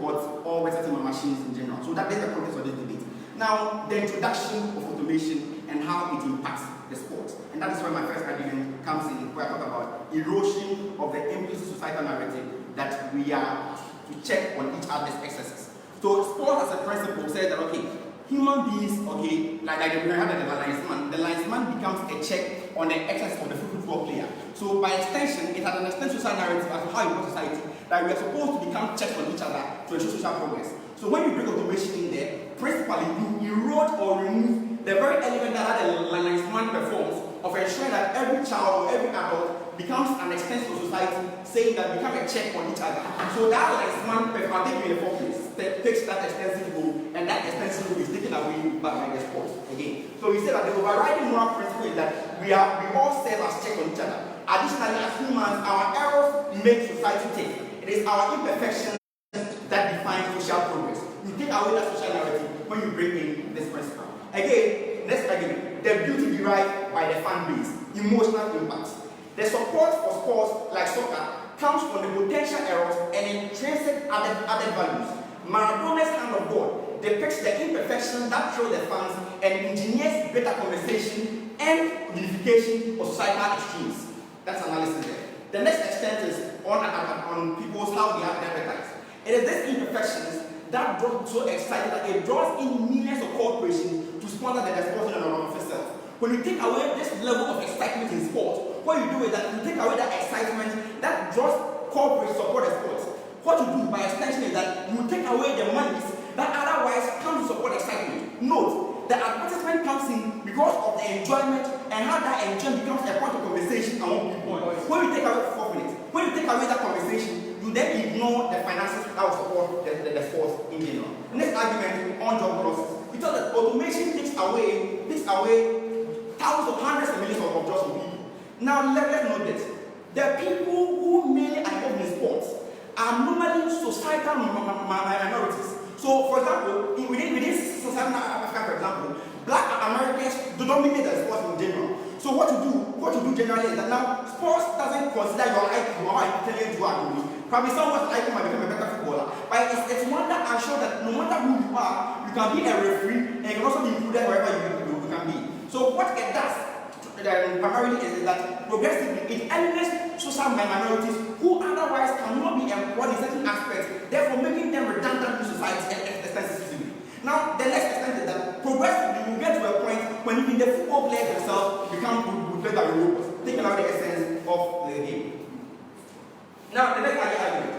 robots or we're setting machines in general. So that is the context of this debate. Now, the introduction of automation and how it impacts the sport. And that is where my first argument comes in, where I talk about erosion of the implicit societal narrative that we are to check on each other's excesses. So sport as a principle says that, okay, human beings, okay, like the linesman becomes a check on the excess of the football player. So by extension, it has an extension social narrative as to how in society that we are supposed to become checks on each other to ensure social progress. So when you bring automation in there, principally you erode or remove the very element that the linesman performs of ensuring that every child or every adult becomes an extension of society, saying that become a check on each other. So that linesman, particularly in the first place, takes that extensive role, and that extensive role is taken away by the sport again. So we say that the overriding moral principle is that we all serve as checks on each other. Additionally, as humans, our errors make society tick. It is our imperfections that define social progress. You take away that social narrative when you bring in this principle. Again, next argument, the beauty derived by the fan base, emotional impact. The support for sports like soccer comes from the potential errors and intrinsic added values. Maradona's hand of God depicts the imperfections that throw the fans and engineers greater conversation and unification of societal extremes. That's analysis there. The next extent is on people's how they have advertised. It is these imperfections that draw so excited that it draws in millions of corporations to sponsor the sports and of itself. When you take away this level of excitement in sport, what you do is that you take away that excitement that draws corporate support the sports. What you do by extension is that you take away the monies that otherwise come to support excitement. Note, the advertisement comes in because of the enjoyment and how that enjoyment becomes a point of conversation among people. When you take away 4 minutes, when you take away that conversation, you then ignore the finances that will support the sports in general. The next argument on job losses. Because that automation takes away thousands of hundreds of millions of jobs from people. Now let's note this. The people who mainly are involved in sports are normally societal minorities. So, for example, within Southern Africa, for example, Black Americans dominate the sports in general. So what you do generally is that now sports doesn't consider your IQ or how intelligent you are. Probably someone's IQ might become a better footballer. But it's one that ensures that no matter who you are, you can be a referee and you can also be included wherever you can be. So what it does primarily is that progressively it eliminates social minorities who otherwise cannot be employed in certain aspects, therefore making them redundant in society extensively. Now, the next extent is that progressively we get to a point when even the football players themselves become good better robots, taking out the essence of the game. Now, the next argument,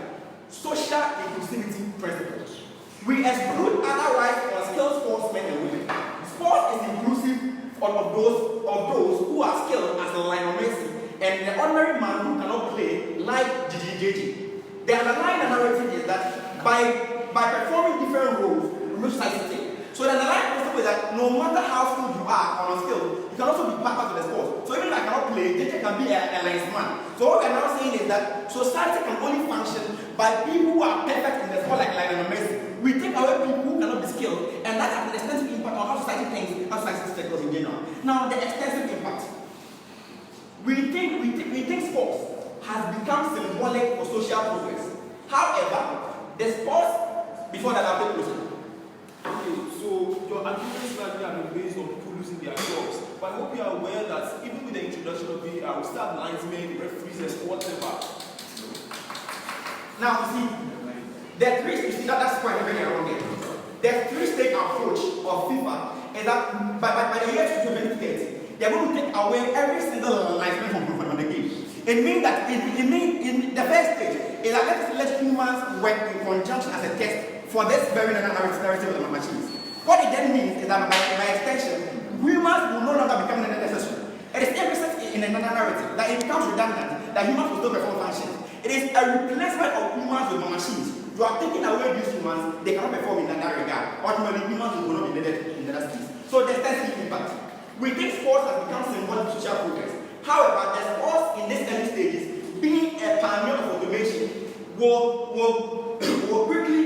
social inclusivity principles. We exclude otherwise unskilled sportsmen and women. Sport is inclusive of those who are skilled as a Lionel Messi and the ordinary man who cannot play like Gigi. The underlying narrative is that by performing different roles, we reach society. So the underlying principle is that no matter how skilled you are or unskilled, you can also be part of the sport. So even if I cannot play, Gigi can be a linesman. So what we're now saying is that society can only function by people who are perfect in the sport like Lionel Messi. We take away people who cannot be skilled, and that has an extensive impact on how society thinks, how society structures in general. Now, the extensive impact. We think sports has become symbolic for social progress. However, the sports, before that, I'll take question. Okay, so your arguments likely are based on people losing their jobs. But I hope you are aware that even with the introduction of VAR, we start linesmen, referees, and whatever. Now, you see, that's quite a very wrong game. The three-stage approach of FIFA is that by the year 2030, they're going to take away every single linesman from the game. It means that in the first stage is that let humans work in conjunction as a test for this very narrative of the machines. What it then means is that by extension, humans will no longer become necessary. It is implicit in another narrative that it becomes redundant, that humans will still perform functions. It is a replacement of humans with machines. You are taking away these humans, they cannot perform in that regard. Ultimately, humans will not be needed in that case. So there's extensive impact. We think sports has become symbolic social progress. However, the sports in these early stages, being a pioneer of automation, will quickly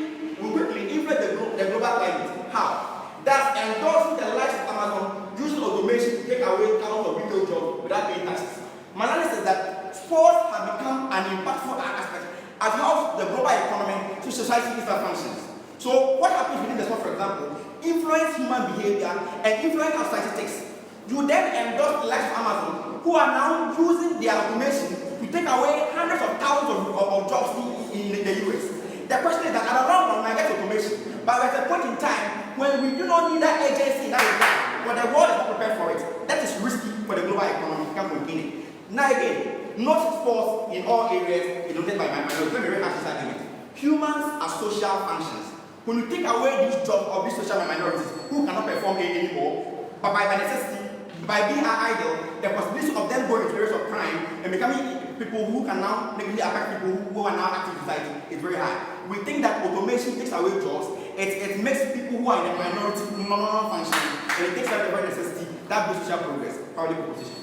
influence the global climate. How? Thus endorsing the likes of Amazon using automation to take away thousands of retail jobs without paying taxes. My analysis is that sports have become an impactful aspect as how the global economy to society is that functions. So what happens within the sport, for example, influence human behavior and influence our statistics. You then endorse the likes of Amazon, who are now using their automation to take away hundreds of thousands of jobs in the US. The question is that at the long run, I get automation, but at a point in time when we do not need that agency, that is that, when the world is not prepared for it, that is risky for the global economy. We can't contain it. Now again, not sports in all areas is dominated by minorities. Let me rehash this argument. Humans are social functions. When you take away these jobs of these social minorities who cannot perform anymore, but by necessity, by being idle, the possibility of them going into areas of crime and becoming people who can now negatively affect people who are now active in society is very high. We think that automation takes away jobs, it makes people who are in the minority non-functioning, and it takes away the very necessity that boosts social progress. Public proposition.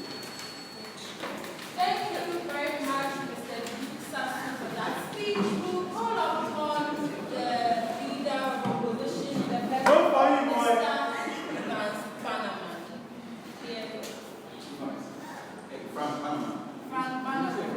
Thank you very much, Mr. Saxon, for that speech. We'll call upon the leader of opposition, the President, Mr. Bannerman. Frank Bannerman. Frank Bannerman.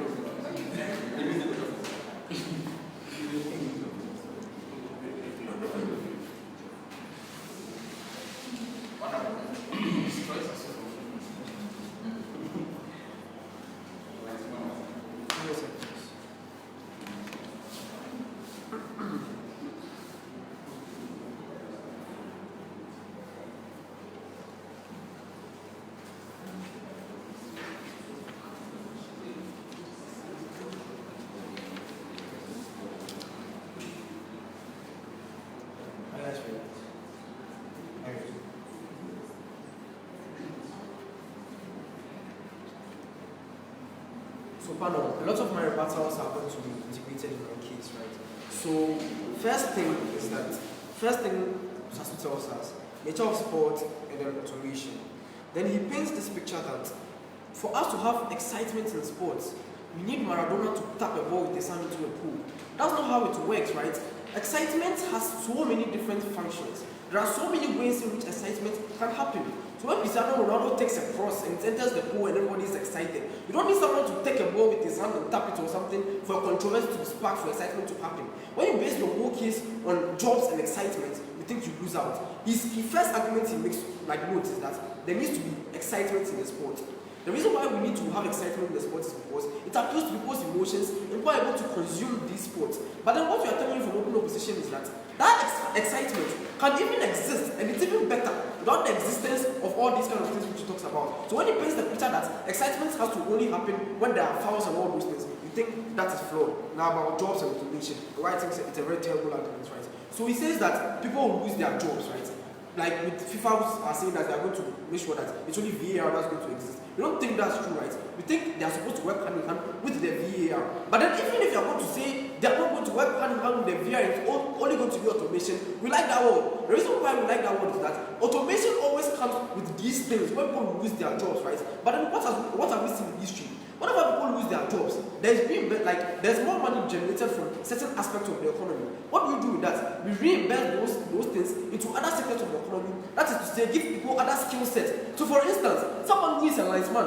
So, panel, a lot of my rebuttals are going to be integrated in my case, right? So, first thing Sasu tells us, nature of sport and then automation. Then he paints this picture that for us to have excitement in sports, we need Maradona to tap a ball with his hand into a pool. That's not how it works, right? Excitement has so many different functions. There are so many ways in which excitement can happen. So when Cristiano Ronaldo takes a cross and enters the pool and everybody is excited, you don't need someone to take a ball with his hand and tap it or something for a controversy to spark, for excitement to happen. When you base your whole case on jobs and excitement, you think you lose out. His first argument he makes, like notes, is that there needs to be excitement in the sport. The reason why we need to have excitement in the sport is because it appeals to people's emotions and people are able to consume these sports. But then what we are telling you from open opposition is that excitement can even exist, and it's even better without the existence of all these kind of things which he talks about. So when he paints the picture that excitement has to only happen when there are fouls and all those things, you think that is flawed. Now about jobs and automation, the white thinks it's a very terrible argument, right? So he says that people will lose their jobs, right? Like with FIFA are saying that they are going to make sure that it's only VAR that's going to exist. We don't think that's true, right? We think they are supposed to work hand in hand with the VAR. But then even if you are going to say they are not going to work hand in hand with the VAR, it's only going to be automation, we like that word. The reason why we like that word is that automation always comes with these things when people lose their jobs, right? But then what have we seen in history? Whenever people lose their jobs, there's more money generated from certain aspects of the economy. What do we do with that? We reinvest those things into other sectors of the economy. That is to say, give people other skill sets. So for instance, someone who is a linesman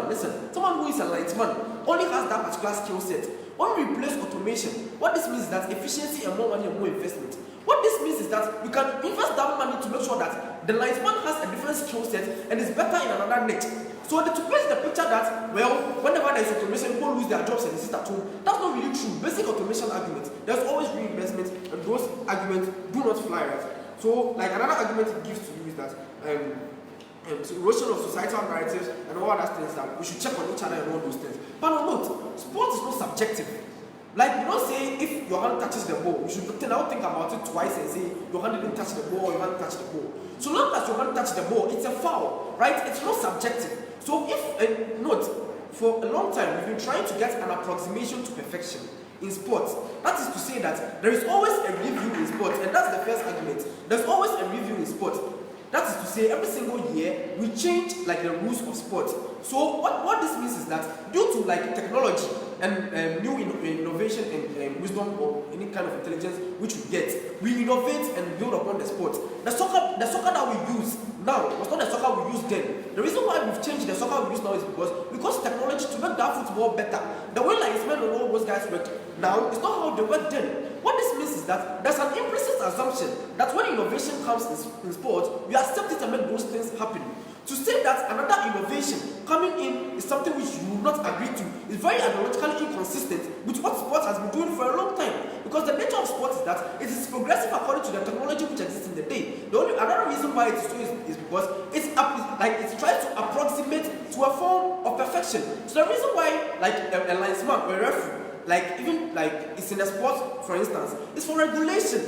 only has that particular skill set. When we replace automation, what this means is that efficiency and more money and more investment. What this means is that we can invest that money to make sure that the linesman has a different skill set and is better in another niche. So to paint the picture that, well, whenever there is automation, people lose their jobs and they sit at home, that's not really true. Basic automation arguments, there's always reinvestment, and those arguments do not fly, right? So, like another argument it gives to you is that erosion of societal narratives and all other things that we should check on each other and all those things. But note, sport is not subjective. Like, you don't say if your hand touches the ball, you should now think about it twice and say your hand didn't touch the ball or your hand touched the ball. So long as your hand touched the ball, it's a foul, right? It's not subjective. So if, note, for a long time we've been trying to get an approximation to perfection in sports. That is to say that there is always a review in sports, and that's the first argument. There's always a review in sports. That is to say, every single year we change like the rules of sports. So what this means is that due to like technology and new innovation and wisdom or any kind of intelligence which we get, we innovate and build upon the sport. The soccer that we use now was not the soccer we used then. The reason why we've changed the soccer we use now is because technology to make that football better. The way like Ismail and all those guys work now is not how they work then. What this means is that there's an implicit assumption that when innovation comes in sports, we accept it and make those things happen. To say that another innovation coming in is something which you will not agree to is very ideologically inconsistent with what sports has been doing for a long time. Because the nature of sports is that it is progressive according to the technology which exists in the day. Another reason why it's so is because it tries to approximate to a form of perfection. So the reason why a linesman or a referee, it's in a sport, for instance, is for regulation.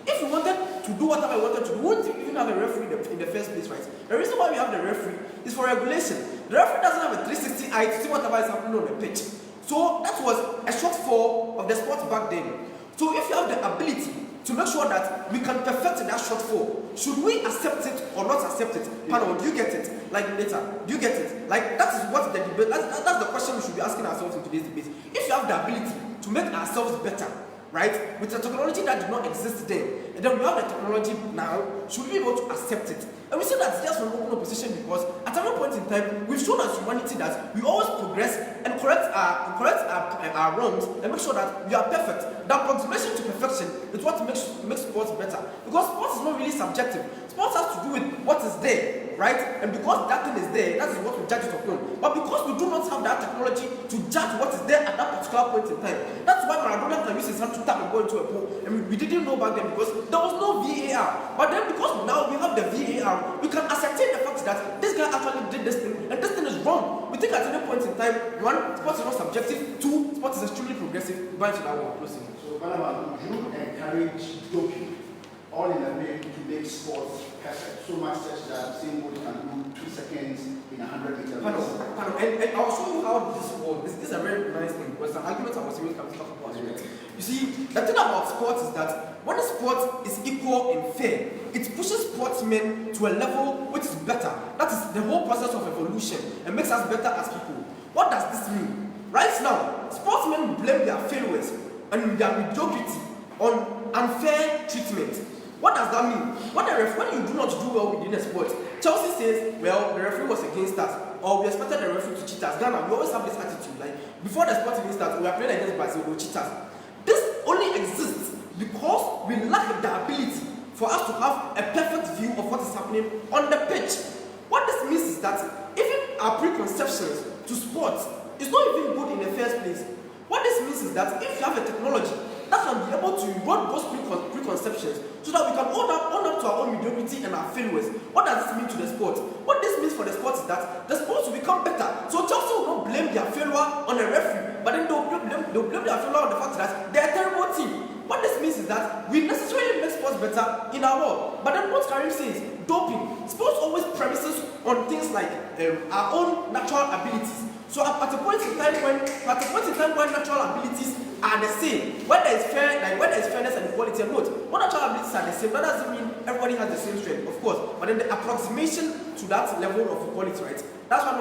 If you wanted to do whatever you wanted to do, you wouldn't even have a referee in the first place, right? The reason why we have the referee is for regulation. The referee doesn't have a 360 eye to see whatever is happening on the pitch. So that was a shortfall of the sport back then. So if you have the ability to make sure that we can perfect that shortfall, should we accept it or not accept it? Pano, do you get it? Later, do you get it? That is what the debate, that's the question we should be asking ourselves in today's debate. If you have the ability to make ourselves better, right, with the technology that did not exist then, and then we have the technology now, should we be able to accept it? And we say that just from open opposition because at every point in time, we've shown as humanity that we always progress and correct our wrongs and make sure that we are perfect. The approximation to perfection is what makes sports better. Because sports is not really subjective. Sports has to do with what is there, right? And because that thing is there, that is what we judge it upon. But because we do not have that technology to judge what is there at that particular point in time, that's why Maradona can use his hand to tap and go into a pool. And we didn't know back then because there was no VAR. But then because now we have the VAR, we can ascertain the fact that this guy actually did this thing, and this thing is wrong. We think at any point in time, one, sports is not subjective, two, sports is extremely progressive. Going to that one, closing. So, Panama, you encourage doping all in a way to make sports perfect, so much such that somebody can do 2 seconds in 100 meters. And I'll show you how this works. This is a very nice thing because the argument I was going to talk about it. You see, the thing about sports is that when a sport is equal and fair, it pushes sportsmen to a level which is better. That is the whole process of evolution and makes us better as people. What does this mean? Right now, sportsmen blame their failures and their mediocrity on unfair treatment. What does that mean? When you do not do well within a sport, Chelsea says, well, the referee was against us, or we expected the referee to cheat us. Ghana, we always have this attitude, like before the sport even starts, we are playing against Brazil, we will cheat us. This only exists because we lack the ability for us to have a perfect view of what is happening on the pitch. What this means is that even our preconceptions to sports is not even good in the first place. What this means is that if you have a technology that can be able to erode those preconceptions so that we can own up to our own mediocrity and our failures. What does this mean to the sport? What this means for the sport is that the sports will become better. So Chelsea will not blame their failure on the referee, but then they'll blame their failure on the fact that they're a terrible team. What this means is that we necessarily make sports better in our world. But then what Karim says, doping. Sports always premises on things like our own natural abilities. So at a point in time when natural abilities are the same, when there is fairness and equality, and note, when natural abilities are the same, that doesn't mean everybody has the same strength, of course. But then the approximation to that level of equality, right? That's why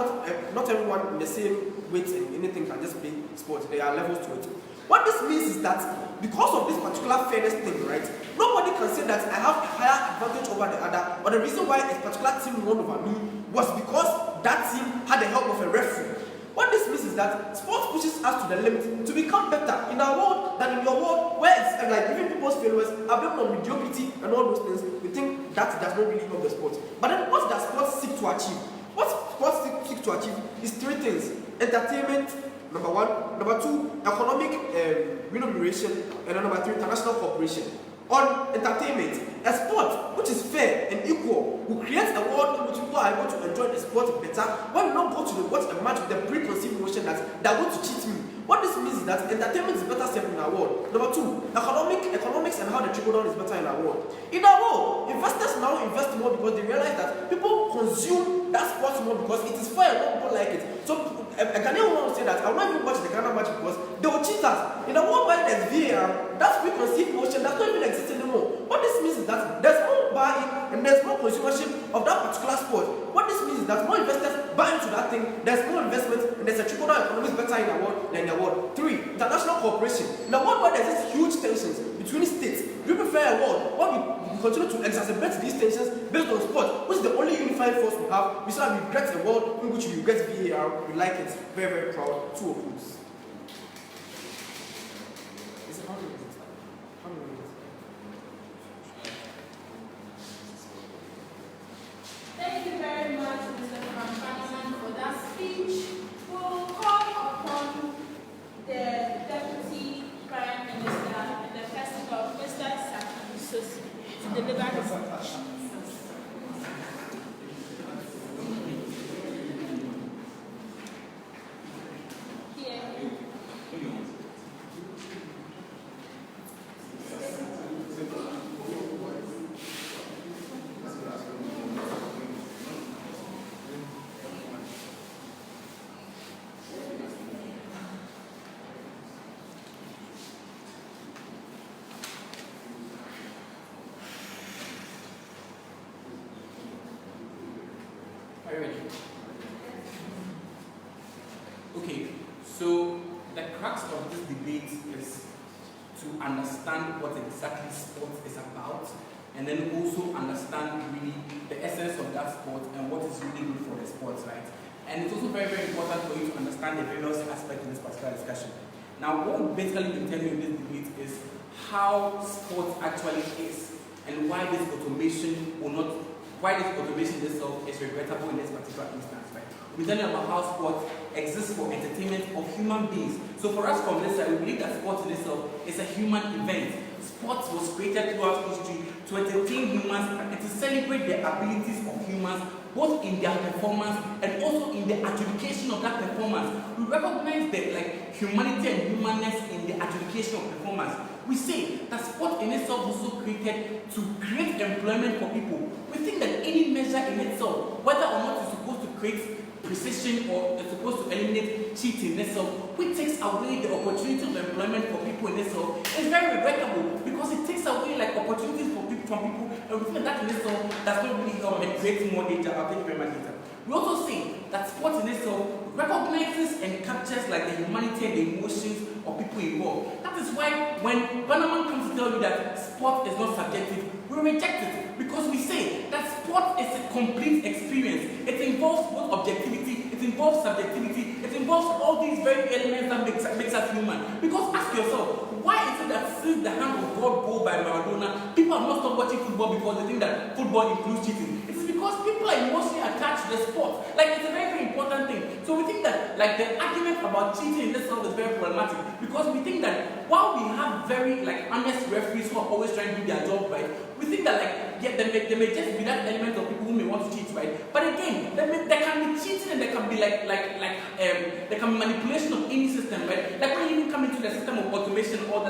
not everyone in the same weight and anything can just play sports. There are levels to it. What this means is that because of this particular fairness thing, right, nobody can say that I have a higher advantage over the other, or the reason why a particular team won over me was because that team had the help of a referee. What this means is that sports pushes us to the limit to become better in our world than in your world, where it's like even people's failures are built on mediocrity and all those things. We think that does not really help the sport. But then what does sports seek to achieve? What sports seek to achieve is 3 things: entertainment, number 1; number 2, economic remuneration; and then number 3, international cooperation. On entertainment, a sport which is fair and equal will create a world in which people are able to enjoy the sport better. When you not go to watch a match with the preconceived notion that they're going to cheat me. What this means is that entertainment is better served in our world. Number 2, economics and how the trickle down is better in our world. In our world, investors now invest more because they realize that people consume that sport more because it is fair and more people like it. So a Ghanaian will say that I will not even watch the Ghana match because they will cheat us. In a world where there's VAR, that preconceived notion does not even exist anymore. What this means is that there's more buy-in and there's more consumership of that particular sport. What this means is that more investors buy into that thing, there's more investment, and there's a trickle-down economics better in the world than in the world. 3, international cooperation. In a world where there's this huge tensions between states, we prefer a world continue to exacerbate these tensions based on sport, which is the only unifying force we have. We still regret a world in which we regret VAR. We like it. Very, very proud. 2 opposed. Is it how many minutes? How many minutes? Thank you very much, Mr. Frank, for that speech. We'll call upon the Deputy Prime Minister and the person of Mr. Saki Sosi to deliver his speech. Are you ready? Okay, so the crux of this debate is to understand what exactly sport is about, and then also understand really the essence of that sport and what is really good for the sport, right? And it's also very, very important for you to understand the various aspects in this particular discussion. Now, what we basically intend in this debate is how sport actually is and why this automation will not, why this automation itself is regrettable in this particular instance, right? We're talking about how sport exists for entertainment of human beings. So for us from this side, we believe that sport in itself is a human event. Sport was created throughout history to entertain humans and to celebrate the abilities of humans, both in their performance and also in the adjudication of that performance. We recognize the humanity and humanness in the adjudication of performance. We say that sport in itself was also created to create employment for people. We think that any measure in itself, whether or not it's supposed to create precision or it's supposed to eliminate cheating in itself, which takes away the opportunity of employment for people in itself, is very regrettable because it takes away opportunities for people, from people, and we feel that in itself does not really help and create more data. I'll tell you very much later. We also say that sport in itself recognizes and captures the humanity and the emotions of people involved. That is why when Bannerman comes to tell you that sport is not subjective, we reject it because we say that sport is a complete experience. It involves both objectivity, it involves subjectivity, it involves all these very elements that makes us human. Because ask yourself, why is it that since the hand of God goal by Maradona, people have not stopped watching football because they think that football includes cheating? It is because people are emotionally attached to the sport. It's a very, very important thing. So we think that the argument about cheating in this sport is very problematic because we think that while we have very honest referees who are always trying to do their job right, we think that there may just be that element of people who may want to cheat, right? But again, there can be cheating and there can be there can be manipulation of any system, right? When you even come into the system of automation or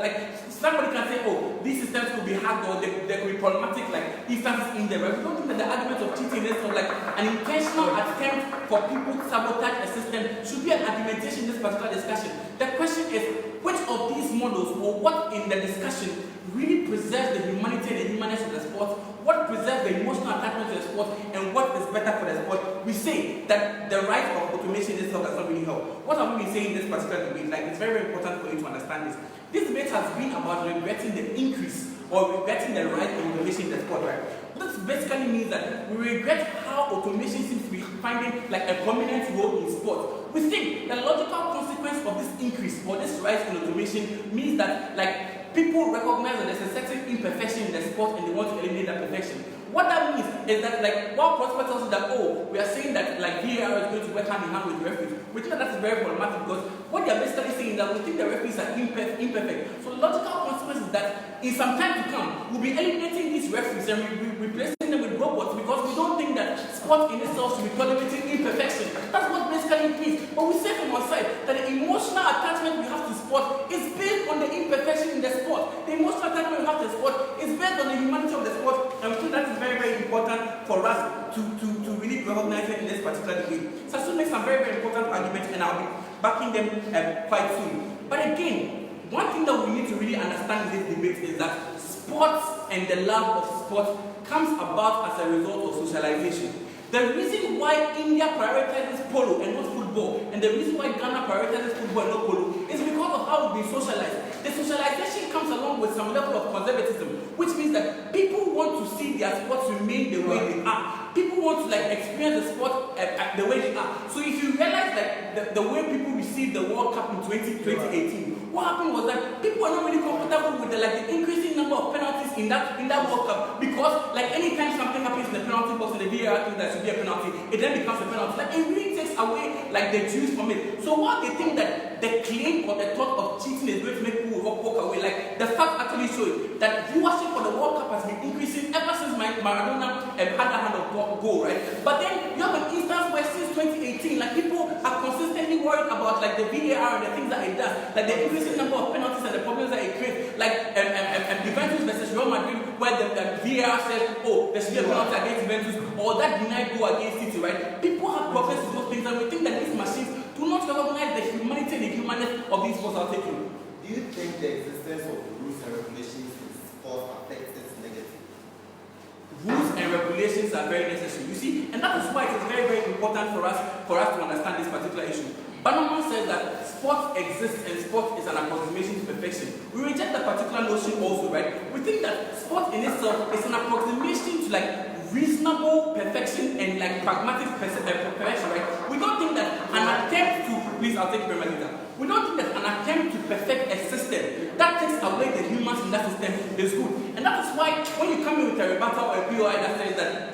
somebody can say, oh, these systems could be hacked or they could be problematic, instances in there, right? We don't think that the argument of cheating is an intentional attempt for people to sabotage a system should be an argumentation in this particular discussion. The question is, which of these models or what in the discussion really preserves the humanity and the humanness of the sport, what preserves the emotional attachment to the sport, and what is better for the sport? We say that the right of automation itself does not really help. What have we been saying in this particular debate? It's very, very important for you to understand this. This debate has been about regretting the increase or regretting the right of automation in the sport, right? This basically means that we regret how automation seems to be finding a prominent role in sport. We think the logical consequence of this increase or this rise in automation means that people recognize that there's a certain imperfection in the sport and they want to eliminate that perfection. What that means is that while prospect tells you that, oh, we are saying that VAR is going to work hand in hand with the referees, we think that that's very problematic because what they're basically saying is that we think the referees are imperfect. So the logical consequence is that in some time to come, we'll be eliminating these referees and replacing them with robots because we don't think that sport in itself should be tolerating imperfection. That's what basically it means. But we say from our side that the emotional attachment we have to sport is based on the imperfection in the sport. The emotional attachment we have to sport is based on the humanity of the sport, and I think that is very, very important for us to really recognize it in this particular debate. So I still make some very, very important arguments, and I'll be backing them quite soon. But again, one thing that we need to really understand in this debate is that sports and the love of sport comes about as a result of socialization. The reason why India prioritizes polo and not football, and the reason why Ghana prioritizes football and not polo, is because of how we've been socialized. The socialization comes along with some level of conservatism, which means that people people want to see their sports remain the way they are. People want to like experience the sport the way they are. So if you realize like the way people received the World Cup in 2018, what happened was that people are not really comfortable with the increasing number of penalties in that World Cup, because like anytime something happens in the penalty box and the VAR thinks that should be a penalty, it then becomes a penalty. Like it really takes away like the juice from it. So what they think that the claim or the thought of cheating is going to make people walk away, like the fact actually shows that viewership for the World Cup has been increasing ever since Maradona had that hand of goal, right? But then you have an instance where since 2018, like people are consistently worried about like the VAR and the things that it does, like the increasing number of penalties and the problems that it creates, like Juventus versus Real Madrid, where the VAR says, oh, there should be a penalty against Juventus, or that denied goal against City, right? People have problems with those things, and we think that these machines do not recognize the humanity and the humanness of these sports are taking. Do you think the existence of rules and regulations in sport affects it negatively? Rules and regulations are very necessary, you see, and that is why it is very, very important for us to understand this particular issue. Bannerman says that sport exists and sport is an approximation to perfection. We reject that particular notion also, right? We think that sport in itself is an approximation to like reasonable perfection and like pragmatic perfection, right? We don't think that an attempt to, please I'll take it very much later. We don't think that an attempt to perfect a system that takes away the humans in that system is good. And that is why when you come in with a rebuttal or a POI that says that,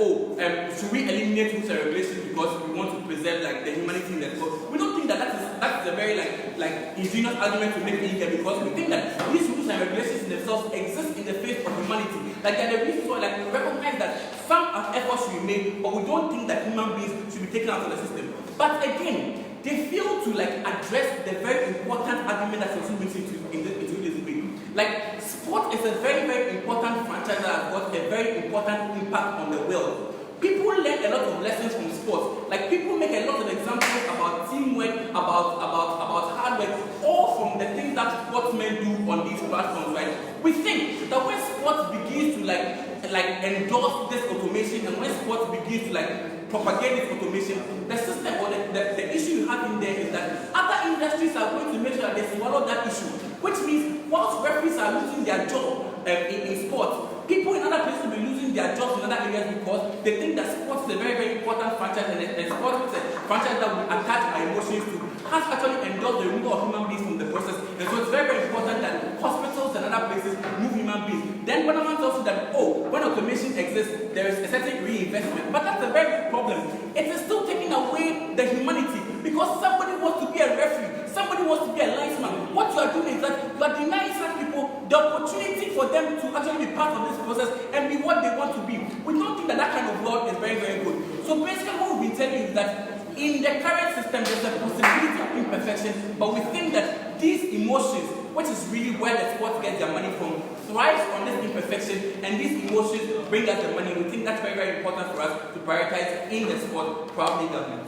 should we eliminate rules and regulations because we want to preserve like the humanity in the sport, we don't think that that's a very like ingenious argument to make here, because we think that these rules and regulations in themselves exist in the face of humanity. Like there are the reasons why like we recognize that some efforts should be made, but we don't think that human beings should be taken out of the system. But again, they fail to like address the very important argument that's also missing into this debate. Like sport is a very, very important franchise that has got a very important impact on the world. People learn a lot of lessons from sports. Like people make a lot of examples about teamwork, about hard work, all from the things that sportsmen do on these platforms, right? We think that when sports begins to like endorse this automation, and when sports begins to like propagate this automation, the system or the issue you have in there is that other industries are going to make sure that they swallow that issue, which means whilst referees are losing their job in sports, people in other places will be losing their jobs in other areas because they think that sports is a very, very important franchise, and sports is a franchise that we attach our emotions to, has actually endorsed the removal of human beings from the process. And so it's very, very important that hospitals and other places move human beings. Then Bannerman tells you that, when automation exists, there is a certain reinvestment. But that's a very big problem. It is still taking away the humanity, because somebody wants to be a referee, somebody wants to be a linesman. What you are doing is that you are denying such people the opportunity for them to actually be part of this process and be what they want to be. We don't think that kind of law is very, very good. So basically what we've been telling you is that in the current system there's a possibility of imperfection, but we think that these emotions, which is really where the sport gets their money from, thrives on this imperfection, and these emotions bring us the money. We think that's very, very important for us to prioritize in the sport, probably government.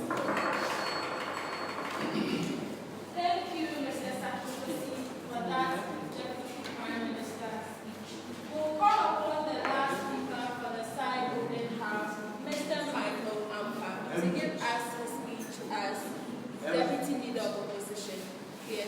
Thank you, Mr. Sakusi, for that Deputy Prime Minister's speech. We'll call upon the last speaker for the side open house, Mr. Michael Ampa, to give us his speech as Deputy Leader of Opposition. Here.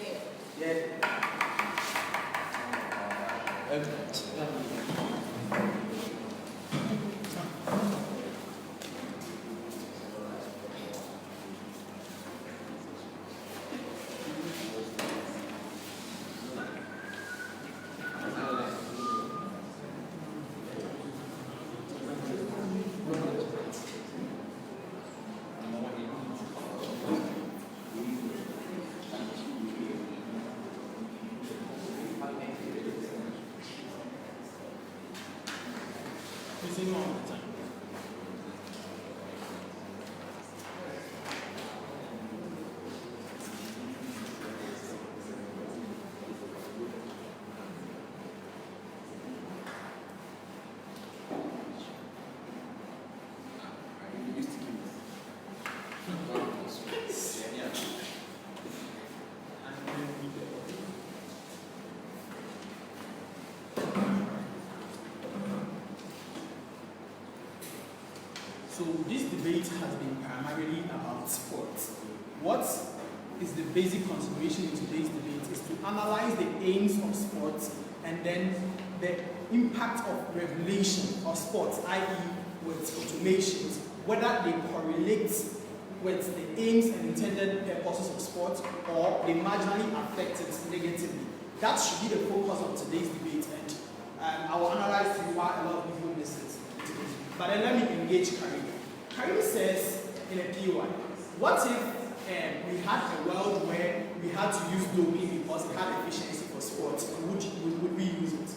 So this debate has been primarily about sports. What is the basic consideration in today's debate is to analyze the aims of sports and then the impact of regulation of sports, i.e. with automations, whether they correlate with the aims and intended purposes of sports or they marginally affect it negatively. That should be the focus of today's debate, and I will analyze to you why a lot of people miss it. But then let me engage Karim. Karim says in a POI, what if we had a world where we had to use doping because it had efficiency for sports? Would we use it?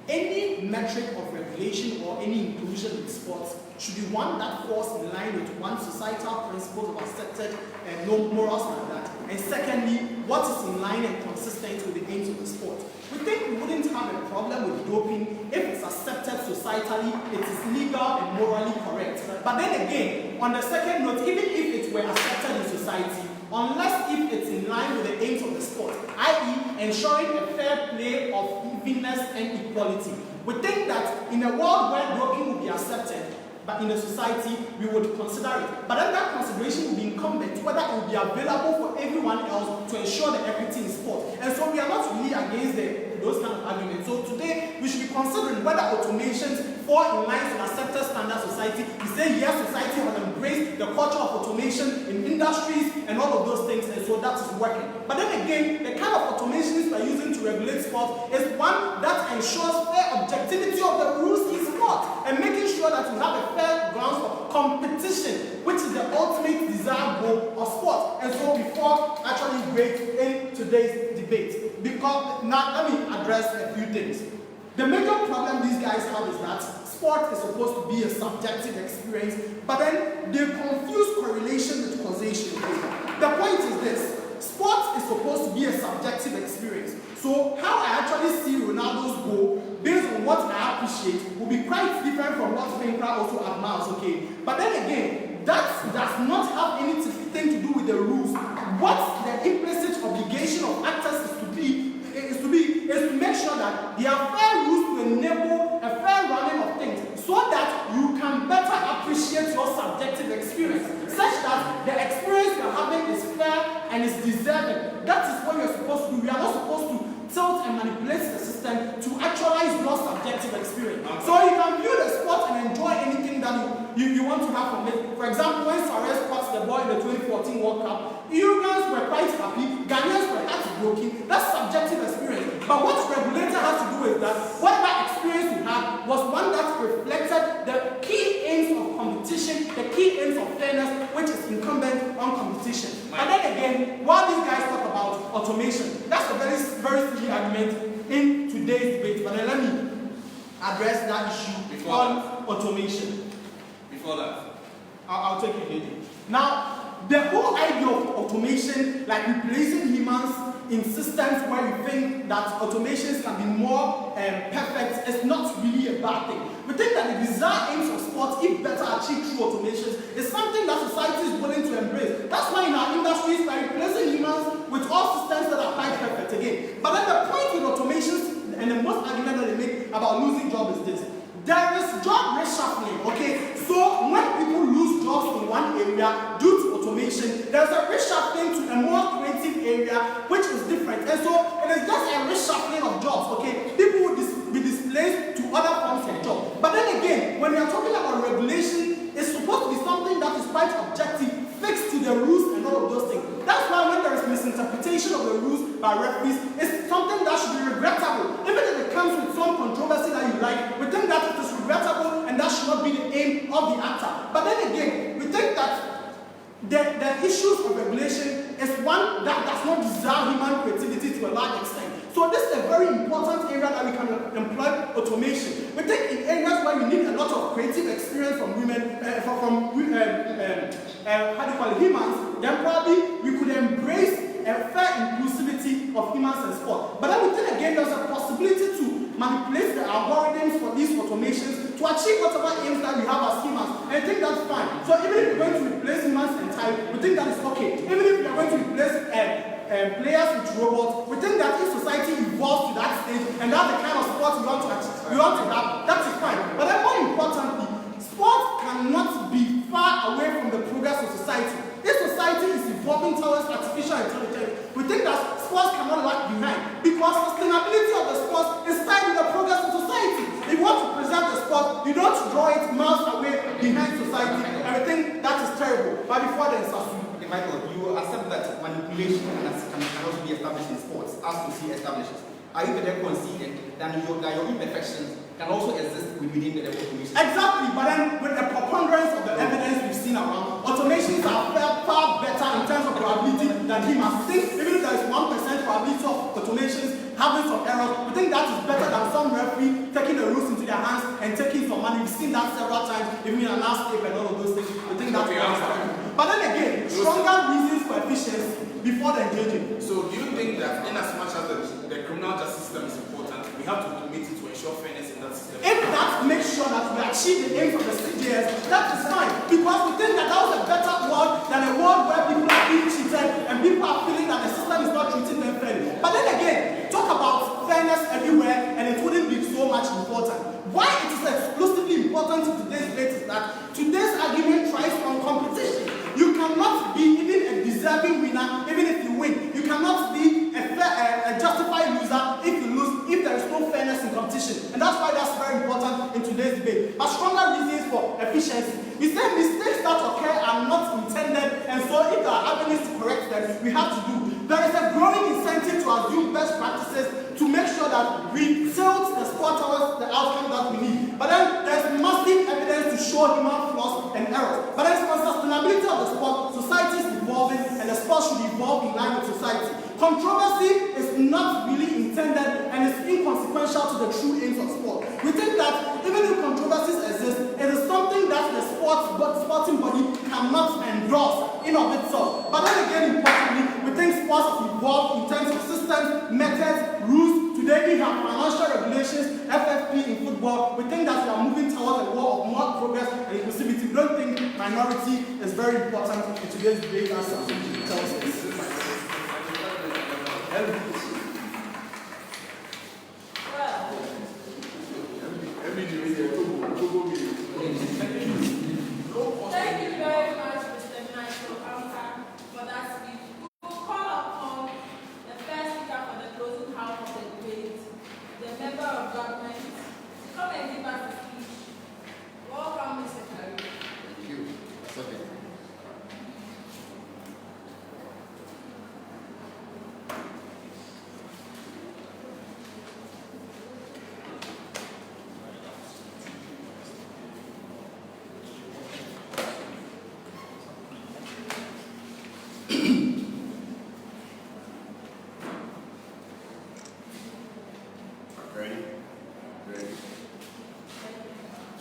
Any metric of regulation or any inclusion in sports should be one that falls in line with one societal principles of accepted and no morals like that. And secondly, what is in line and consistent with the aims of the sport. We think we wouldn't have a problem with doping if it's accepted societally, it is legal and morally correct. But then again, on the second note, even if it were accepted in society, unless if it's in line with the aims of the sport, i.e. ensuring a fair play of evenness and equality. We think that in a world where doping would be accepted, but in the society, we would consider it. But then that consideration will be incumbent whether it will be available for everyone else to ensure the equity in sport. And so we are not really against those kind of arguments. So today, we should be considering whether automations fall in line with accepted standard society. We say yes, society has embraced the culture of automation in industries and all of those things, and so that is working. But then again, the kind of automations we are using to regulate sport is one that ensures fair objectivity of the rules in sport and making sure that we have a fair grounds for competition, which is the ultimate desired goal of sport. And so before actually great in today's debate, because now let me address a few things. The major problem these guys have is that sport is supposed to be a subjective experience, but then they confuse correlation with causation. The point is this: sport is supposed to be a subjective experience. So how I actually see Ronaldo's goal, based on what I appreciate, will be quite different from what Finkra also admires, okay? But then again, that does not have anything to do with the rules. What the implicit obligation of actors is to make sure that there are fair rules to enable a fair running of things, so that you can better appreciate your subjective experience, such that the experience you're having is fair and is deserving. That is what you're supposed to do. We are not supposed to tilt and manipulate the system to actualize your subjective experience. So you can view the sport and enjoy anything that you want to have from it. For example, when Suarez caught the ball in the 2014 World Cup, Uruguayans were quite happy, Ghanaians were heartbroken. That's subjective experience. But what the regulator has to do is that whatever experience you had was one that reflected the key aims of competition, the key aims of fairness, which is incumbent on competition. And then again, while these guys talk about automation, that's a very, very silly argument in today's debate. But then let me address that issue on automation. Before that, I'll take it later. Now, the whole idea of automation, like replacing humans in systems where we think that automations can be more perfect, is not really a bad thing. We think that the desired aims of sports, if better achieved through automations, is something that society is willing to embrace. That's why in our industries, by replacing humans with all systems that are quite perfect again. But then the point with automations, and the most argument that they make about losing jobs is this: there is job reshuffling, okay? So when people lose jobs in one area due to automation, there's a reshuffling to a more creative area, which is different. And so it is just a reshuffling of jobs, okay? People will be displaced to other forms of jobs. But then again, when we are talking about regulation, it's supposed to be something that is quite objective, fixed to the rules and all of those things. That's why when there is misinterpretation of the rules by referees, it's something that should be regrettable. Even if it comes with some controversy that you like, we think that it is regrettable and that should not be the aim of the actor. But then again, we think that the issues of regulation is one that does not deserve human creativity to a large extent. So this is a very important area that we can employ automation. We think in areas where you need a lot of creative experience from women, humans, then probably we could embrace a fair inclusivity of humans in sport. But then we think again there's a possibility to manipulate the algorithms for these automations to achieve whatever aims that we have as humans. And I think that's fine. So even if we're going to replace humans entirely, we think that is okay. Even if we are going to replace players with robots, we think that if society evolves to that stage and that's the kind of sport we want to have, that is fine. But then more importantly, sport cannot be far away from the progress of society. If society is evolving towards artificial intelligence, we think that sports cannot lag behind because sustainability of the sports is tied with the progress of society. withdraw it miles away behind society, and we think that is terrible. But before then, Sasu. Okay, Michael, you accept that manipulation can also be established in sports, as we see established. Are you better conceded that your imperfections can also exist within the automation? Exactly, but then with the preponderance of the evidence we've seen around, automations are far better in terms of probability than humans. I think even if there is 1% probability of automations having some errors, we think that is better than some referee taking the rules into their hands and taking some money. We've seen that several times, even in an last tape and all of those things. We think that's but then again, stronger reasons for efficiency before the engaging. So do you think that in as much as the criminal justice system is important, we have to automate it to ensure fairness in that system? If that makes sure that we achieve the aims of the CJS, that is fine. Because we think that was a better world than a world where people are being cheated and people are feeling that the system is not treating them fairly. But then again, talk about fairness everywhere and it wouldn't be so much important. Why it is exclusively important in today's debate is that today's argument tries on competition. You cannot be even a deserving winner even if you win. You cannot be a justified loser if you lose, if there is no fairness in competition. And that's why that's very important in today's debate. But stronger reasons for efficiency. We say mistakes that occur are not intended, and so if there are avenues to correct them, we have to do. There is a growing incentive to assume best practices to make sure that we tilt the sport towards the outcome that we need. But then there's massive evidence to show human flaws and errors. But then for sustainability of the sport, society is evolving and the sport should evolve in line with society. Controversy is not really intended and is inconsequential to the true aims of sport. We think that even if controversies exist, it is something that the sporting body cannot endorse in of itself. But then again, importantly, we think sports have evolved in terms of systems, methods, rules. Today we have financial regulations, FFP in football. We think that we are moving towards a world of more progress and inclusivity. We don't think minority is very important in today's debate as tells us. Thank you very much, Mr. Michael Amka, for that speech. We will call upon the first speaker for the closing half of the debate, the member of government, to come and give us a speech. Welcome, Mr. Curry. Thank you. That's okay.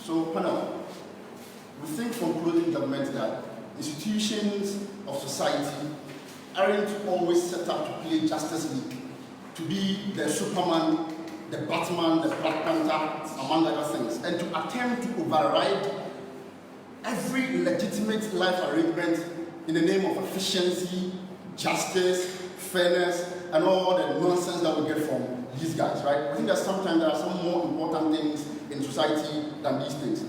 So, panel, we think from closing government that institutions of society aren't always set up to play Justice League, to be the Superman, the Batman, the Black Panther, among other things, and to attempt to override every legitimate life arrangement in the name of efficiency, justice, fairness, and all the nonsense that we get from these guys, right? I think that sometimes there are some more important things in society than these things.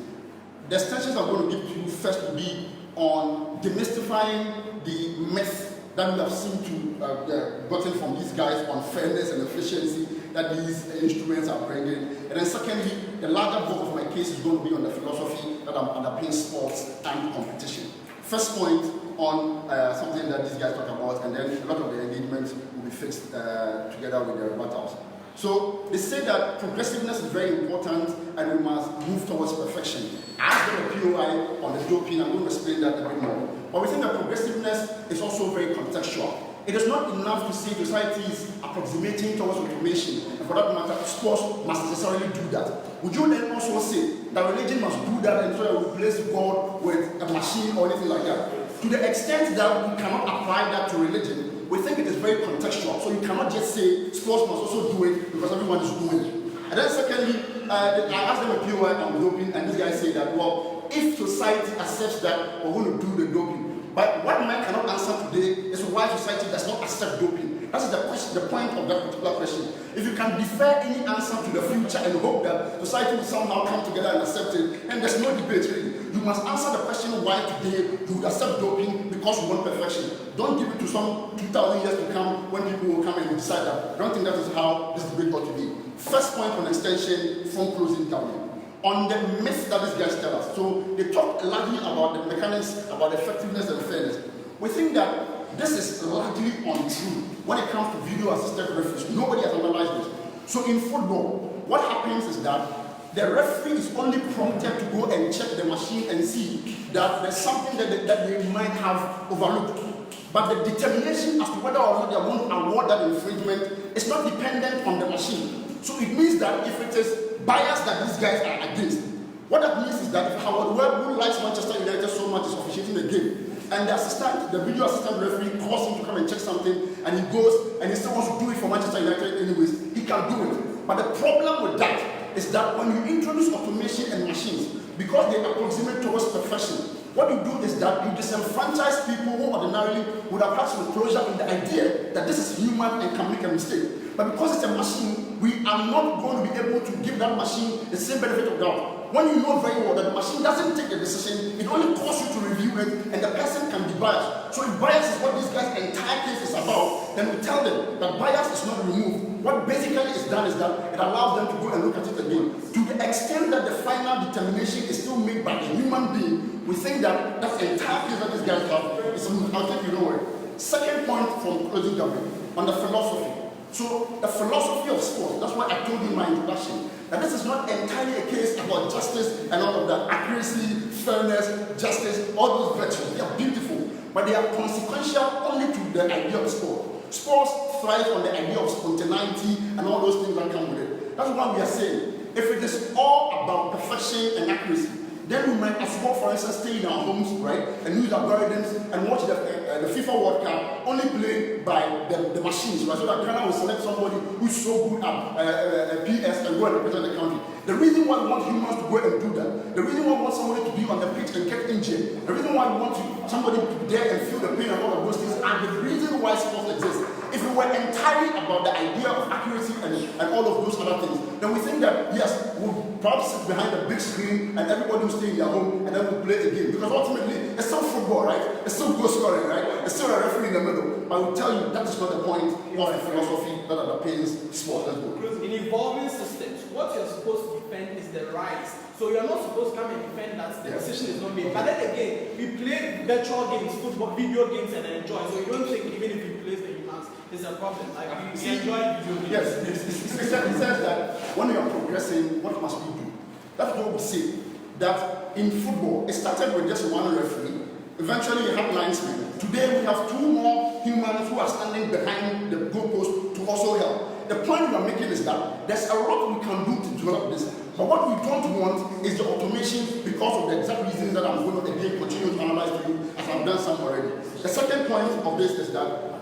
The extensions I'm going to give to you first will be on demystifying the myth that we have seen to gotten from these guys on fairness and efficiency that these instruments are bringing. And then secondly, the larger bulk of my case is going to be on the philosophy that underpins sports and competition. First point on something that these guys talk about, and then a lot of the engagements will be fixed together with the rebuttals. So they say that progressiveness is very important and we must move towards perfection. I've done a POI on the doping, I'm going to explain that a bit more. But we think that progressiveness is also very contextual. It is not enough to say society is approximating towards automation, and for that matter, sports must necessarily do that. Would you then also say that religion must do that and try to replace God with a machine or anything like that? To the extent that we cannot apply that to religion, we think it is very contextual. So you cannot just say sports must also do it because everyone is doing it. And then secondly, I asked them a POI on doping, and this guy said that, well, if society accepts that we're going to do the doping, but what Mike cannot answer today is why society does not accept doping. That is the point of that particular question. If you can defer any answer to the future and hope that society will somehow come together and accept it, and there's no debate really. You must answer the question why today you would accept doping because you want perfection. Don't give it to some 2,000 years to come when people will come and decide that. I don't think that is how this debate ought to be. First point on extension from closing down. on the myths that these guys tell us. So they talk largely about the mechanics, about effectiveness and fairness. We think that this is largely untrue when it comes to video-assisted referees. Nobody has analyzed this. So in football, what happens is that the referee is only prompted to go and check the machine and see that there's something that they might have overlooked. But the determination as to whether or not they are going to award that infringement is not dependent on the machine. So it means that if it is bias that these guys are against, what that means is that if Howard Webb, who likes Manchester United so much, is officiating the game, and the video assistant referee calls him to come and check something, and he goes and he still wants to do it for Manchester United anyways, he can do it. But the problem with that is that when you introduce automation and machines, because they approximate towards perfection, what you do is that you disenfranchise people who ordinarily would have had some closure in the idea that this is human and can make a mistake. But because it's a machine, we are not going to be able to give that machine the same benefit of doubt. When you know very well that the machine doesn't take the decision, it only calls you to review it, and the person can be biased. So if bias is what this guy's entire case is about, then we tell them that bias is not removed. What basically is done is that it allows them to go and look at it again. To the extent that the final determination is still made by the human being, we think that that entire case that these guys have is smooth. I'll take you nowhere. Second point from closing Gabriel, on the philosophy. So the philosophy of sport, that's why I told you in my introduction, that this is not entirely a case about justice and all of that, accuracy, fairness, justice, all those virtues. They are beautiful, but they are consequential only to the idea of sport. Sports thrive on the idea of spontaneity and all those things that come with it. That's why we are saying, if it is all about perfection and accuracy, then we might as well, for instance, stay in our homes, right, and use algorithms and watch the FIFA World Cup only played by the machines, right? So that Ghana will select somebody who's so good at PS and go and represent the country. The reason why we want humans to go and do that, the reason why we want somebody to be on the pitch and get injured, the reason why we want somebody to be there and feel the pain and all of those things, and the reason why sports exists. If we were entirely about the idea of accuracy and all of those other things, then we think that, yes, we'll perhaps sit behind a big screen and everybody will stay in their home and then we'll play the game. Because ultimately, it's still football, right? It's still goal scoring, right? It's still a referee in the middle. I will tell you, that is not the point of the philosophy that underpins sport. Let's go. In evolving systems, what you're supposed to defend is the rights. So you're not supposed to come and defend that the decision is not made. But then again, we play virtual games, football, video games, and enjoy. So you don't think even if we place the humans, it's a problem. Like we enjoy video games. Yes, it says that when you are progressing, what must we do? That's what we say. That in football, it started with just one referee. Eventually, you have linesmen. Today, we have two more humans who are standing behind the goalpost to also help. The point we are making is that there's a lot we can do to develop this. But what we don't want is the automation because of the exact reasons that I'm going to again continue to analyze to you as I've done some already. The second point of this is that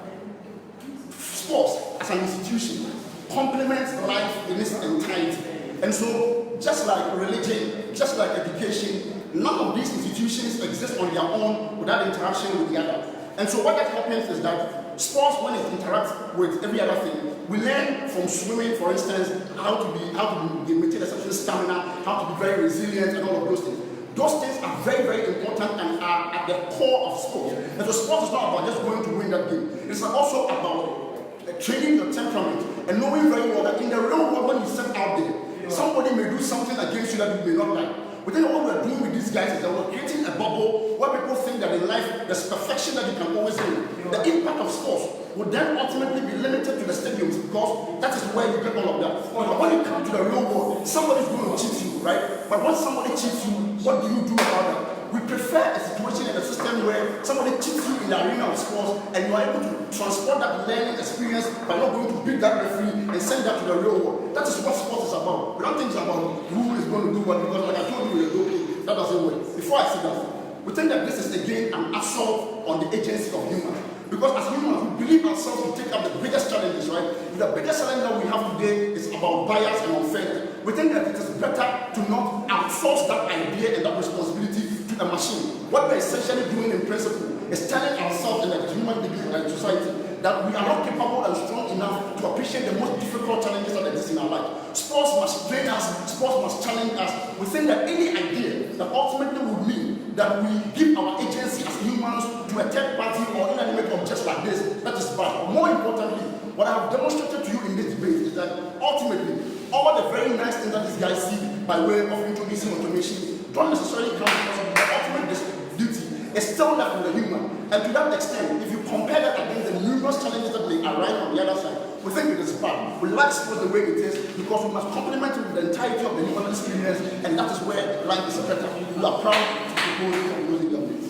sports as an institution complements life in its entirety. And so, just like religion, just like education, none of these institutions exist on their own without interaction with the other. And so what that happens is that sports, when it interacts with every other thing, we learn from swimming, for instance, how to maintain a certain stamina, how to be very resilient, and all of those things. Those things are very, very important and are at the core of sports. And so sports is not about just going to win that game. It's also about training your temperament and knowing very well that in the real world, when you step out there, somebody may do something against you that you may not like. But then what we're doing with these guys is that we're creating a bubble where people think that in life there's perfection that you can always do. The impact of sports would then ultimately be limited to the stadiums because that is where you get all of that. But when you come to the real world, somebody's going to cheat you, right? But when somebody cheats you, what do you do about that? We prefer a situation and a system where somebody cheats you in the arena of sports and you are able to transport that learning experience by not going to beat that referee and send that to the real world. That is what sports is about. We don't think it's about who is going to do what, because like I told you, that doesn't work. Before I sit down, we think that this is again an assault on the agency of humans. Because as humans, we believe ourselves to take up the biggest challenges, right? The biggest challenge that we have today is about bias and unfairness. We think that it is better to not outsource that idea and that responsibility to a machine. What we're essentially doing in principle is telling ourselves and as human beings and society that we are not capable and strong enough to appreciate the most difficult challenges that exist in our life. Sports must train us, sports must challenge us. We think that any idea that ultimately would mean that we give our agency as humans to a third party or inanimate objects like this, that is bad. But more importantly, what I have demonstrated to you in this debate is that ultimately, all the very nice things that these guys see by way of introducing automation don't necessarily come because of the ultimate duty is still left with the human. And to that extent, if you compare that against the numerous challenges that may arise on the other side, we think it is bad. We like sport the way it is because we must complement it with the entirety of the human experience, and that is where life is better. We are proud to propose using your needs.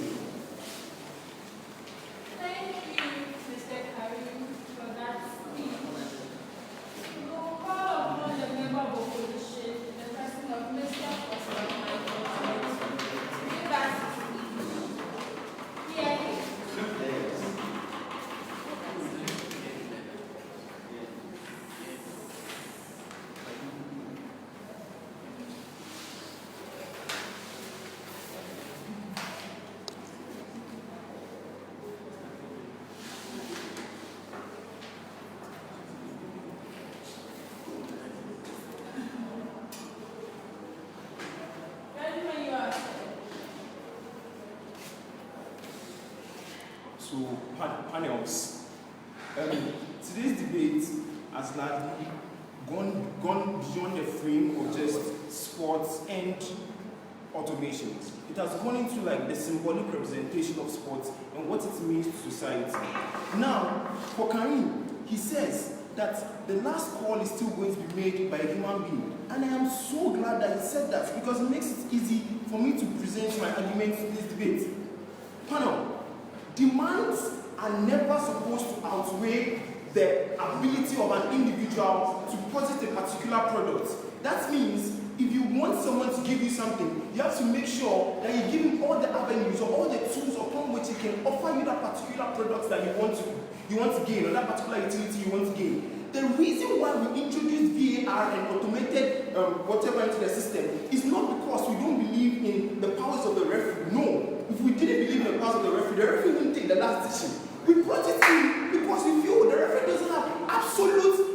Thank you, Mr. Karim, for that speech. We will call upon the member of opposition, the person of Mr. Foster Michael, to give us his speech. Here he is. Ready when you are. So, panels. Today's debate has largely gone beyond the frame of just sports and automations. It has gone into like the symbolic representation of sports and what it means to society. Now, for Karim, he says that the last call is still going to be made by a human being. And I am so glad that he said that because it makes it easy for me to present my arguments in this debate. Panel, demands are never supposed to outweigh the ability of an individual to purchase a particular product. That means if you want someone to give you something, you have to make sure that you give him all the avenues or all the tools upon which he can offer you that particular product that you want to gain, or that particular utility you want to gain. The reason why we introduced VAR and automated whatever into the system is not because we don't believe in the powers of the referee. No. If we didn't believe in the powers of the referee wouldn't take the last decision. We brought it in because we feel the referee doesn't have absolute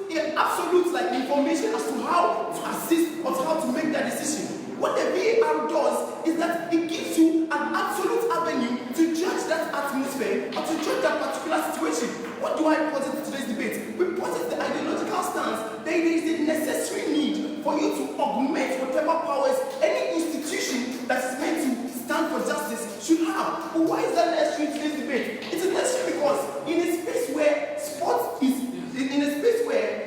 like information as to how to assist or how to make that decision. What the VAR does is that it gives you an absolute avenue to judge that atmosphere or to judge that particular situation. What do I posit in today's debate? We posit the ideological stance that there is a necessary need for you to augment whatever powers any institution that is meant to stand for justice should have. But why is that necessary in today's debate? It is necessary because in a space where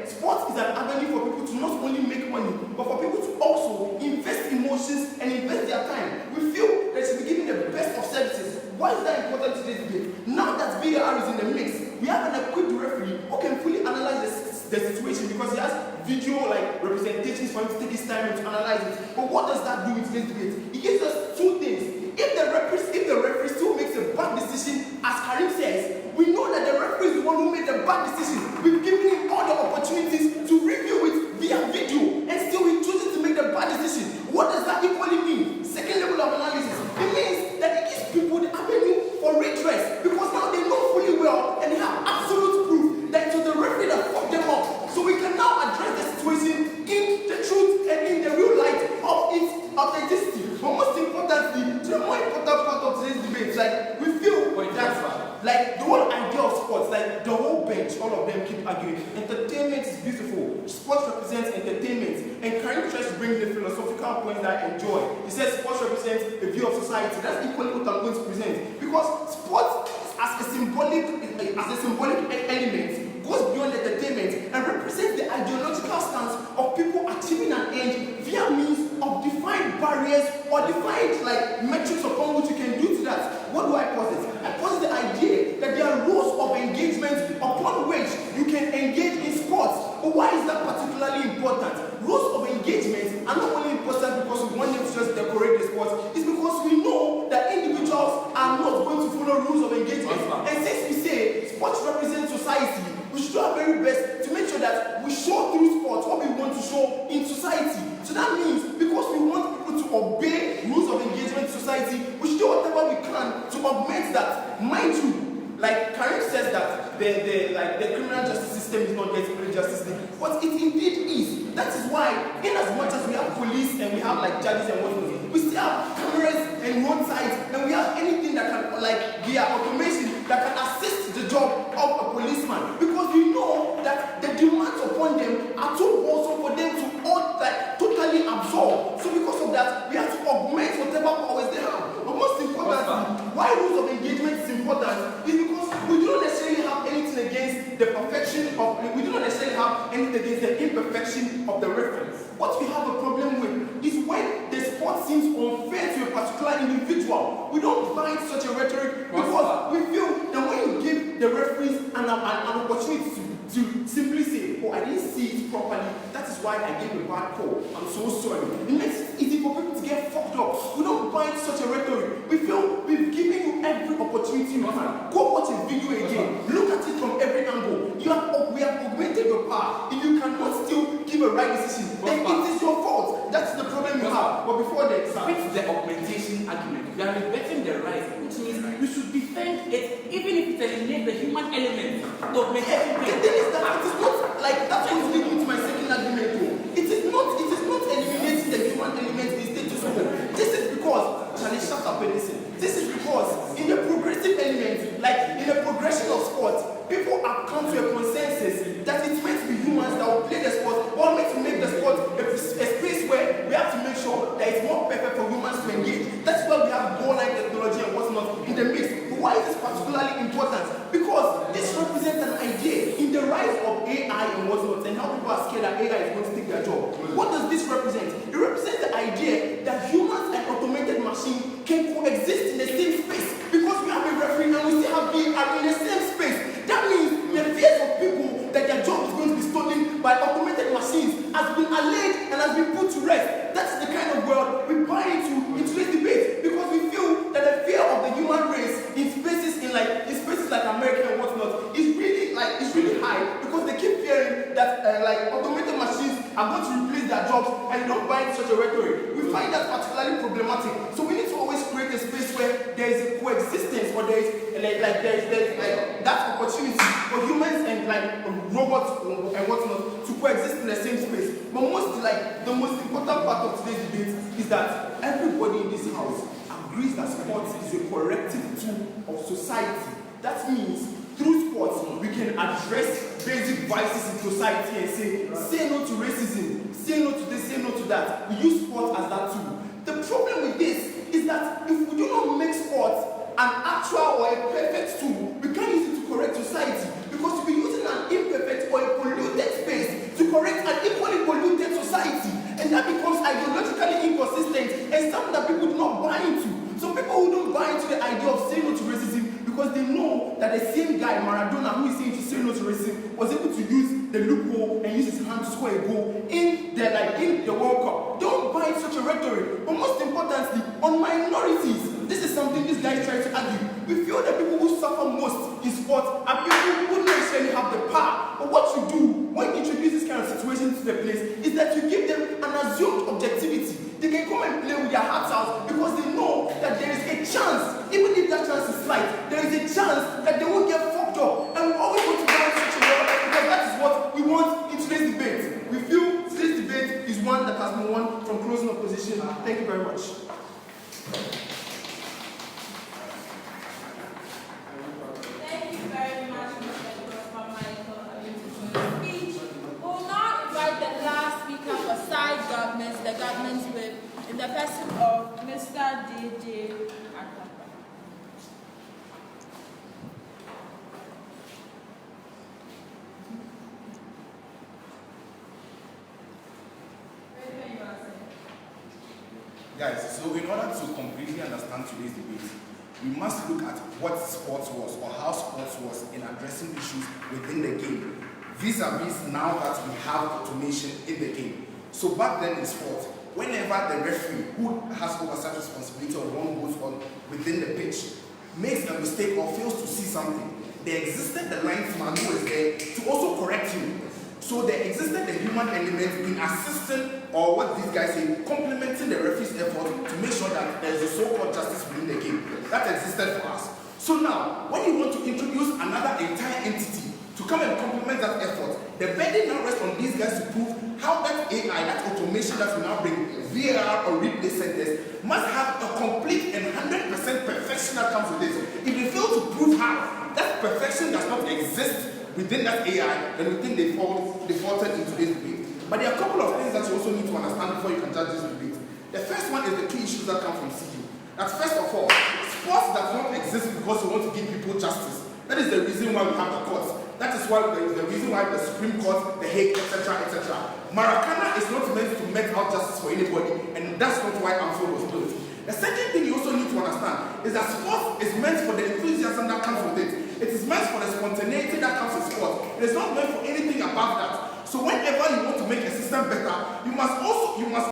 sports is an avenue for people to not only make money, but for people to also invest emotions and invest their time. We feel they should be given the best of services. Why is that important in today's debate? Now that VAR is in the mix, we have an equipped referee who can fully analyze the situation because he has video like representations for him to take his time to analyze it. But what does that do in today's debate? It gives us two things. If the referee still makes a bad decision, as Karim says, we know that the referee is the one who made the bad decision. We've given him all the opportunities to review it via video, and still he chooses to make the bad decision. What does that equally mean? Second level of analysis. It means that it gives people the avenue for redress because now they know fully well and they have absolute proof that it was the referee that fucked them up. So we can now address the situation in the truth and in the real light of its authenticity. But most importantly, the more important part of today's debate, like we feel that like the whole idea of sports, like the whole bench, all of them keep arguing. Entertainment is beautiful. Sports represents entertainment. And Karim tries to bring the philosophical points that I enjoy. He says sports represents a view of society. That's equally what I'm going to present. Because sports as a symbolic element goes beyond entertainment and represents the ideological stance of people achieving an end via means of defined barriers or defined like metrics upon which you can do to that. What do I posit? I posit the idea that there are rules of engagement upon which you can engage in sports. But why is that particularly important? Rules of engagement are not only important because we want them to just decorate the sports, it's because we know that individuals are not going to follow rules of engagement. And since we say sports represent society, we should do our very best to make sure that we show through sports what we want to show in society. So that means because we want people to obey rules of engagement in society, we should do whatever we can to augment that. Mind you, like Karim says that the criminal justice system is not getting real justice, but it indeed is. That is why, in as much as we have police and we have like judges and whatnot, we still have cameras and roadsides, and we have anything that can, like via automation, that can assist the job of a policeman. Because we know that the demands upon them are too awesome for them to all like totally absorb. So we end of the day is the imperfection of the referee. What we have a problem with is when the sport seems unfair to a particular individual. We don't buy such a rhetoric because we feel that when you give the referees an opportunity to simply say, oh, I didn't see it properly, that is why I gave a bad call, I'm so sorry. It makes it easy for people to get fucked up. We don't buy such a rhetoric. We feel we've given you every opportunity you can. Go watch a video again. Look at it from every angle. We have augmented your power. If you cannot still give a right decision, then it is your fault. That's the problem you have. But before the exam, with the augmentation argument, we are rebetting the right, which means we should defend it even if it eliminates the human element. The augmentation The thing is that it is not like that's what leads me to my second argument though. It is not eliminating the human element in status quo. This is because Charlie, shut up and listen. This is because in the progressive element, like in the progression of sports, people have come to a consensus that it's meant to be humans that will play the sport, or meant to make the sport a space where we have to make sure that it's more perfect for humans to engage. That's why we have goal-line technology and whatnot in the mix. But why is this particularly important? Because this represents an idea in the rise of AI and whatnot, and how people are scared that AI is going to take their job. What does this represent? It represents the idea that humans and automated machines can coexist in the same space, because we have a referee and we still have VR in the same space. That means the fears of people that their job is going to be stolen by automated machines has been allayed and has been put to rest. That's the kind of world we buy into today's debate, because we feel that the fear of the human race in spaces like America and whatnot is really high, because they keep fearing that automated machines are going to replace their jobs, and they don't buy into such a rhetoric. We find that particularly problematic. So we need to always create a space where there is a coexistence, or there is that opportunity for humans and robots and whatnot to coexist in the same space. But the most important part of today's debate is that everybody in this house agrees that sports is a corrective tool of society. That means through sports we can address basic vices in society and say no to racism, say no to this, say no to that. We use sports as that tool. The problem with this is that if we do not make sports an actual or a perfect tool, we can't use it to correct society, because we're using an imperfect or a polluted space to correct an equally polluted society, and that becomes ideologically inconsistent and something that people do not buy into. So people who don't buy into the idea of saying no to racism, because they know that the same guy, Maradona, who is saying to say no to racism, was able to use the loophole and use his hand to score a goal in the World Cup. Don't buy such a rhetoric. But most importantly, on minorities, this is something this guy is trying to argue. We feel that people who suffer most in sports are people who don't necessarily have the power. But what you do when you introduce this kind of situation to the place is that you give them an assumed objectivity. They can come and play with their hearts out because they know that there is a chance, even if that chance is slight, there is a chance that they won't get fucked up. And we always want to buy such a world, because that is what we want in today's debate. We feel today's debate is one that has been won from closing opposition. Thank you very much. Thank you very much, Mr. Michael, for your speech. We'll now invite the last speaker for side governments, the governments in the person of Mr. DJ Akpapa. Guys, so in order to completely understand today's debate, we must look at what sports was, or how sports was in addressing issues within the game, vis-a-vis now that we have automation in the game. So back then in sport, whenever the referee, who has oversight responsibility of one goes on within the pitch, makes a mistake or fails to see something, there existed the linesman who was there to also correct him. So there existed the human element in assisting, or what these guys say, complementing the referee's effort to make sure that there is a so-called justice within the game. That existed for us. So now, when you want to introduce another entire entity to come and complement that effort, the burden now rests on these guys to prove how that AI, that automation that will now bring VAR or replay centers, must have a complete and 100% perfection that comes with this. If they fail to prove how that perfection does not exist within that AI, then we think they faltered into this debate. But there are a couple of things that you also need to understand before you can judge this debate. The first one is the key issues that come from CU. That first of all, sports does not exist because we want to give people justice. That is the reason why we have the courts. That is why the reason why the Supreme Court, the Hague, etc., etc. Maracana is not meant to make out justice for anybody, and that's not why AMFO was built. The second thing you also need to understand is that sport is meant for the enthusiasm that comes with it. It is meant for the spontaneity that comes with sport. It is not meant for anything above that. So whenever you want to make a system better, you must